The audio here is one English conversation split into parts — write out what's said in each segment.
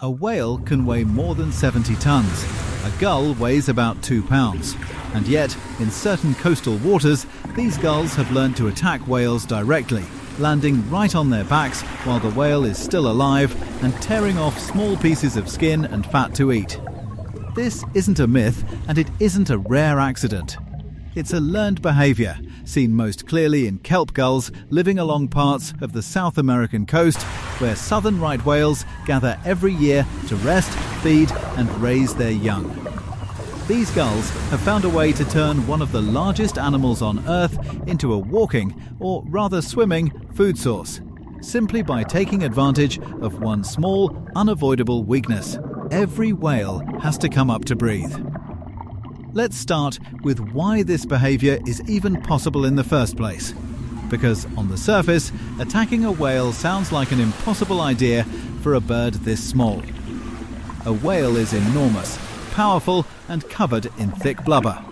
A whale can weigh more than 70 tons. A gull weighs about 2 pounds. And yet, in certain coastal waters, these gulls have learned to attack whales directly, landing right on their backs while the whale is still alive and tearing off small pieces of skin and fat to eat. This isn't a myth, and it isn't a rare accident. It's a learned behaviour, seen most clearly in kelp gulls living along parts of the South American coast where southern right whales gather every year to rest, feed and raise their young. These gulls have found a way to turn one of the largest animals on Earth into a walking, or rather swimming, food source, simply by taking advantage of one small, unavoidable weakness. Every whale has to come up to breathe. Let's start with why this behaviour is even possible in the first place. Because on the surface, attacking a whale sounds like an impossible idea for a bird this small. A whale is enormous, powerful and covered in thick blubber.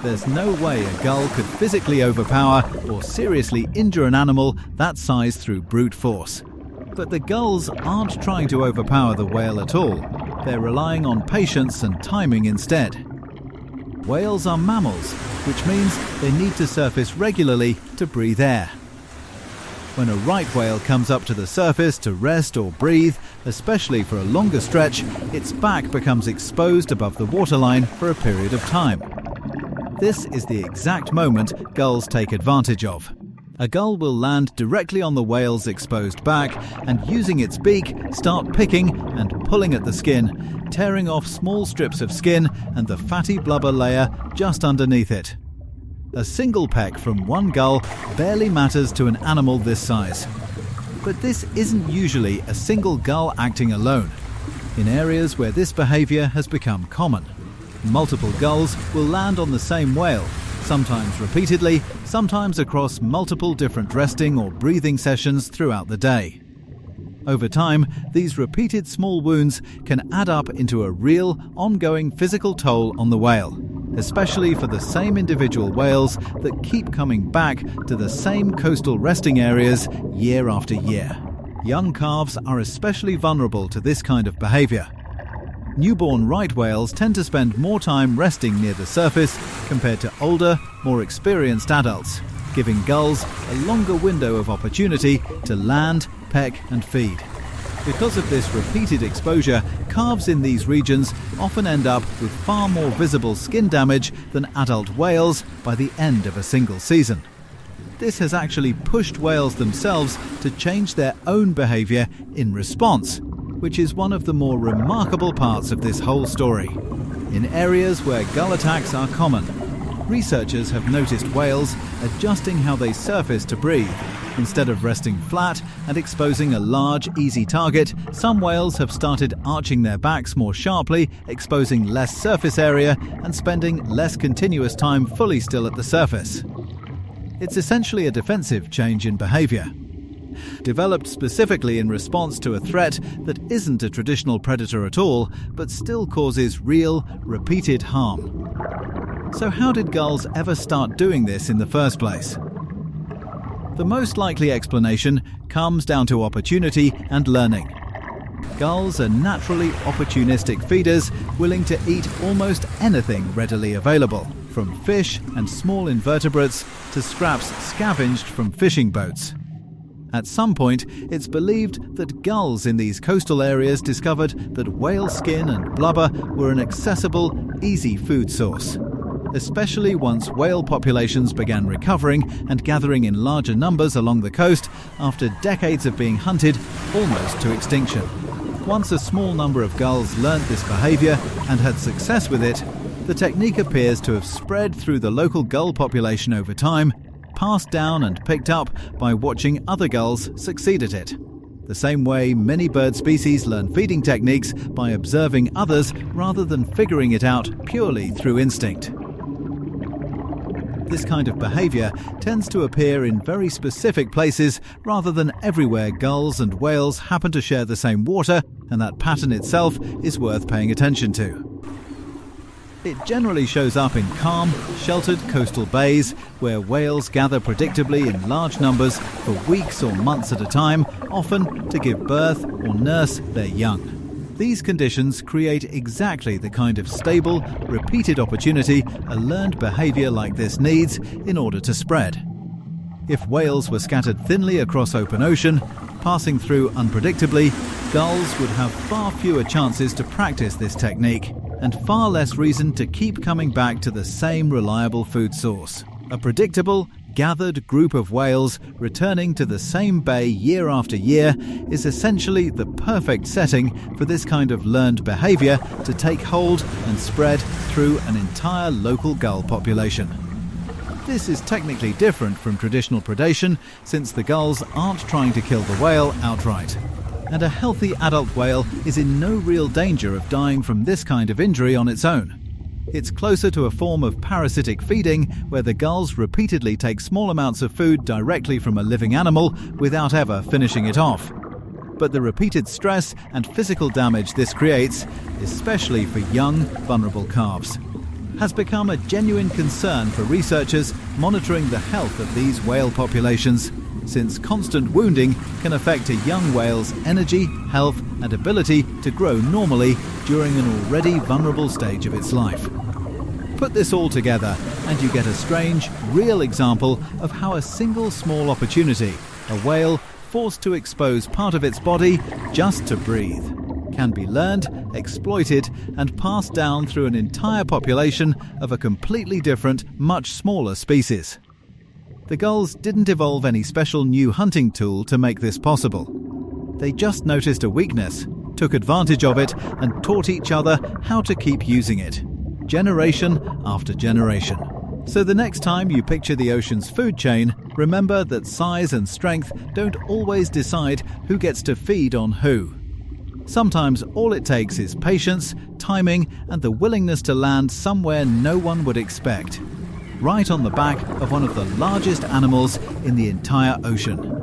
There's no way a gull could physically overpower or seriously injure an animal that size through brute force. But the gulls aren't trying to overpower the whale at all. They're relying on patience and timing instead. Whales are mammals, which means they need to surface regularly to breathe air. When a right whale comes up to the surface to rest or breathe, especially for a longer stretch, its back becomes exposed above the waterline for a period of time. This is the exact moment gulls take advantage of. A gull will land directly on the whale's exposed back and, using its beak, start picking and pulling at the skin, tearing off small strips of skin and the fatty blubber layer just underneath it. A single peck from one gull barely matters to an animal this size. But this isn't usually a single gull acting alone. In areas where this behaviour has become common, multiple gulls will land on the same whale, sometimes repeatedly, sometimes across multiple different resting or breathing sessions throughout the day. Over time, these repeated small wounds can add up into a real, ongoing physical toll on the whale, especially for the same individual whales that keep coming back to the same coastal resting areas year after year. Young calves are especially vulnerable to this kind of behaviour. Newborn right whales tend to spend more time resting near the surface compared to older, more experienced adults, giving gulls a longer window of opportunity to land, peck and feed. Because of this repeated exposure, calves in these regions often end up with far more visible skin damage than adult whales by the end of a single season. This has actually pushed whales themselves to change their own behaviour in response, which is one of the more remarkable parts of this whole story. In areas where gull attacks are common, researchers have noticed whales adjusting how they surface to breathe. Instead of resting flat and exposing a large, easy target, some whales have started arching their backs more sharply, exposing less surface area and spending less continuous time fully still at the surface. It's essentially a defensive change in behaviour, developed specifically in response to a threat that isn't a traditional predator at all, but still causes real, repeated harm. So how did gulls ever start doing this in the first place? The most likely explanation comes down to opportunity and learning. Gulls are naturally opportunistic feeders, willing to eat almost anything readily available, from fish and small invertebrates to scraps scavenged from fishing boats. At some point, it's believed that gulls in these coastal areas discovered that whale skin and blubber were an accessible, easy food source, especially once whale populations began recovering and gathering in larger numbers along the coast after decades of being hunted almost to extinction. Once a small number of gulls learnt this behaviour and had success with it, the technique appears to have spread through the local gull population over time, passed down and picked up by watching other gulls succeed at it. The same way many bird species learn feeding techniques by observing others rather than figuring it out purely through instinct. This kind of behaviour tends to appear in very specific places rather than everywhere gulls and whales happen to share the same water, and that pattern itself is worth paying attention to. It generally shows up in calm, sheltered coastal bays where whales gather predictably in large numbers for weeks or months at a time, often to give birth or nurse their young. These conditions create exactly the kind of stable, repeated opportunity a learned behavior like this needs in order to spread. If whales were scattered thinly across open ocean, passing through unpredictably, gulls would have far fewer chances to practice this technique and far less reason to keep coming back to the same reliable food source. A predictable, gathered group of whales returning to the same bay year after year is essentially the perfect setting for this kind of learned behavior to take hold and spread through an entire local gull population. This is technically different from traditional predation, since the gulls aren't trying to kill the whale outright. And a healthy adult whale is in no real danger of dying from this kind of injury on its own. It's closer to a form of parasitic feeding where the gulls repeatedly take small amounts of food directly from a living animal without ever finishing it off. But the repeated stress and physical damage this creates, especially for young, vulnerable calves, has become a genuine concern for researchers monitoring the health of these whale populations, since constant wounding can affect a young whale's energy, health and ability to grow normally during an already vulnerable stage of its life. Put this all together and you get a strange, real example of how a single small opportunity, a whale forced to expose part of its body just to breathe, can be learned, exploited and passed down through an entire population of a completely different, much smaller species. The gulls didn't evolve any special new hunting tool to make this possible. They just noticed a weakness, took advantage of it and taught each other how to keep using it, generation after generation. So the next time you picture the ocean's food chain, remember that size and strength don't always decide who gets to feed on who. Sometimes all it takes is patience, timing and the willingness to land somewhere no one would expect, right on the back of one of the largest animals in the entire ocean.